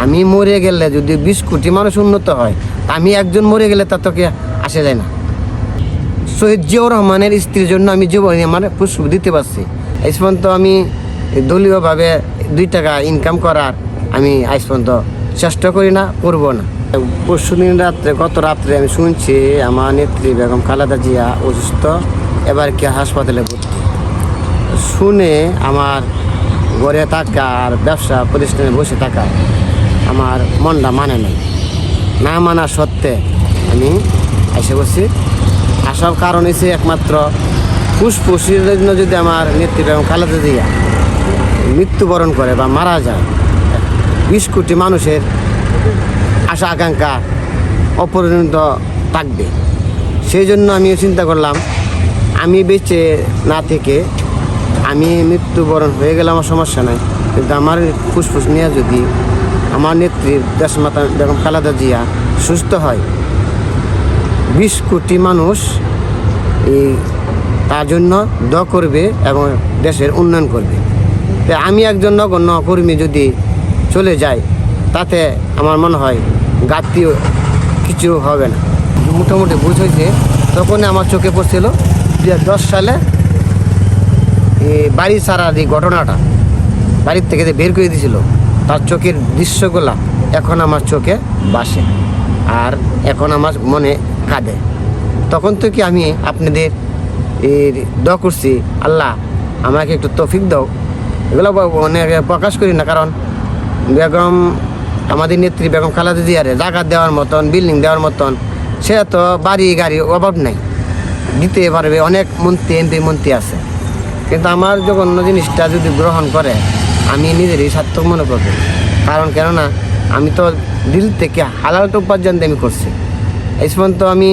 আমি মরে গেলে যদি 20 কোটি মানুষ উন্নত হয়, আমি একজন মরে গেলে তা তোকে আসে যায় না। শহীদ জিয়াউর রহমানের স্ত্রীর জন্য আমি জীবনে আমার পুষ্প দিতে পারছি। এই পর্যন্ত আমি দলীয়ভাবে 2 টাকা ইনকাম করার আমি আজ পর্যন্ত চেষ্টা করি না, করবো না। পরশুদিন রাত্রে, গত রাত্রে আমি শুনছি আমার নেত্রী বেগম খালেদা জিয়া অসুস্থ, এবার কি হাসপাতালে ভর্তি। শুনে আমার ঘরে থাকা আর ব্যবসা প্রতিষ্ঠানে বসে থাকা আমার মনটা মানে নাই। না মানা সত্ত্বে আমি এসে বসছি। আসার কারণ হচ্ছে একমাত্র ফুসফুসের জন্য যদি আমার নেত্রী বেগম খালেদা জিয়া মৃত্যুবরণ করে বা মারা যায়, 20 কোটি মানুষের আশা আকাঙ্ক্ষা অপরিণত থাকবে। সেই জন্য আমি চিন্তা করলাম, আমি বেঁচে না থেকে আমি মৃত্যুবরণ হয়ে গেলে আমার সমস্যা নাই, কিন্তু আমার ফুসফুস নিয়ে যদি আমার নেত্রীর দেশমাতা বেগম খালেদা জিয়া সুস্থ হয়, 20 কোটি মানুষ তার জন্য দোয়া করবে এবং দেশের উন্নয়ন করবে। আমি একজন নগণ্য কর্মী যদি চলে যাই, তাতে আমার মনে হয় ঘাটতি কিছু হবে না। মোটামুটি বুঝ হয়েছে। তখন আমার চোখে পড়ছিল 2010 সালে বাড়ি ছাড়ার এই ঘটনাটা, বাড়ির থেকে বের করে দিয়েছিল, তার চোখের দৃশ্যগুলা এখন আমার চোখে ভাসে আর এখন আমার মনে কাঁদে। তখন থেকে আমি আপনাদের দোয়া করছি, আল্লাহ আমাকে একটু তৌফিক দাও। এগুলো অনেক প্রকাশ করি না, কারণ বেগম আমাদের নেত্রী বেগম খালেদা জিয়ারে জায়গা দেওয়ার মতন, বিল্ডিং দেওয়ার মতন সে তো বাড়ি গাড়ি অভাব নাই, দিতে পারবে। অনেক মন্ত্রী এমপি মন্ত্রী আছে, কিন্তু আমার জঘন্য জিনিসটা যদি গ্রহণ করে আমি নিজেরই সার্থক মনে করবো। কারণ কেননা আমি তো দিল থেকে হালালটা উপার্জন দিয়ে আমি করছি। এই পর্যন্ত আমি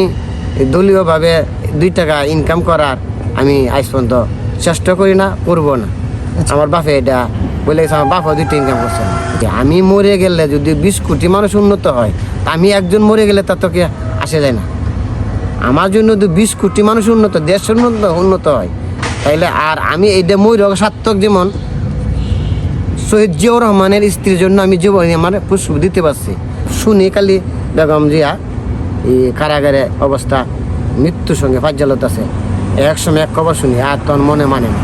দলীয়ভাবে 2 টাকা ইনকাম করার আমি আজ পর্যন্ত চেষ্টা করি না, করবো না। আমার বাপে এটা বলে গেছে, আমার বাপা 2টা ইনকাম করছে না। আমি মরে গেলে যদি 20 কোটি মানুষ উন্নত হয়, আমি একজন মরে গেলে তা তোকে আসে যায় না। আমার জন্য যদি 20 কোটি মানুষ উন্নত, দেশ উন্নত হয়, তাইলে আর আমি এইটা মরে সার্থক। যেমন শহীদ জিয়াউর রহমানের স্ত্রীর জন্য আমি জীবনে আমার পুষ্প দিতে পারছি। শুনি কালি বেগম জিয়া এই কারাগারে অবস্থা, মৃত্যুর সঙ্গে ফাজ্জালত আছে। এক সময় এক খবর শুনি, আর তখন মনে মানে না।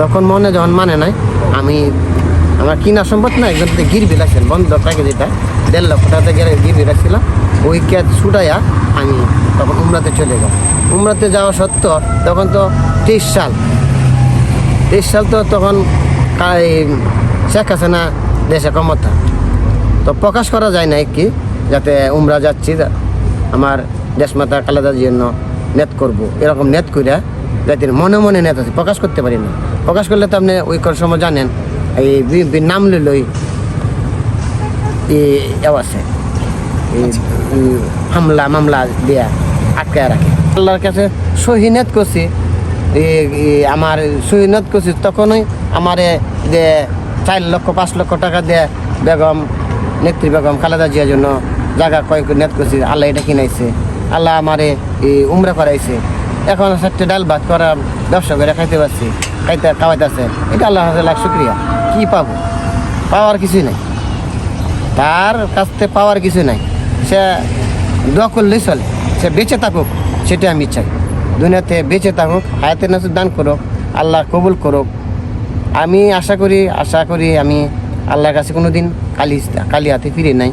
তখন মনে যখন মানে নাই, আমি আমার কিনা সম্পদ না, একজন গিরবি রাখছেন বন্ধক রাখে, যেটা 1.5 লক্ষ টাকা গিরবি রাখছিলাম, ওই ক্যাচ ছুটাইয়া আমি তখন উমরাতে চলে গেলাম। উমরাতে যাওয়া সত্ত্বেও তখন তো 23 সাল তো তখন শেখ হাসিনা দেশে ক্ষমতা, তো প্রকাশ করা যায় না কি, যাতে উমরা যাচ্ছি আমার দেশমাতা খালেদার জন্য নেট করব, এরকম নেট করে যাতে মনে মনে নেট আছে, প্রকাশ করতে পারি না। প্রকাশ করলে তো আপনি ওই সময় জানেন এই নাম লই আছে মামলা দেয়া আটকায় রাখে। আল্লাহর কাছে সহিনেত করছি, আমার সহিনেত করছি, তখনই আমার যে 4 লক্ষ 5 লক্ষ টাকা দিয়ে বেগম নেত্রী বেগম খালেদা জিয়ার জন্য জায়গা কয়েক নেট করছি। আল্লাহ এটা কিনাইছে, আল্লাহ আমারে উমরা করাইছে। এখন 4টে ডাল ভাত করা ব্যবসা করে খাইতে পারছি, খাওয়াইতেছে। এটা আল্লাহর কাছে লাখ শুক্রিয়া। কী পাবো? পাওয়ার কিছুই নাই, তার কাছ থেকে পাওয়ার কিছু নাই। সে দোয়া করলেই চলে, সে বেঁচে থাকুক, সেটা আমি চাই। দুনিয়াতে বেঁচে থাকুক, হায়াতের নাচে দান করুক, আল্লাহ কবুল করুক। আমি আশা করি আমি আল্লাহর কাছে কোনো দিন কালি হাতে ফিরে নাই।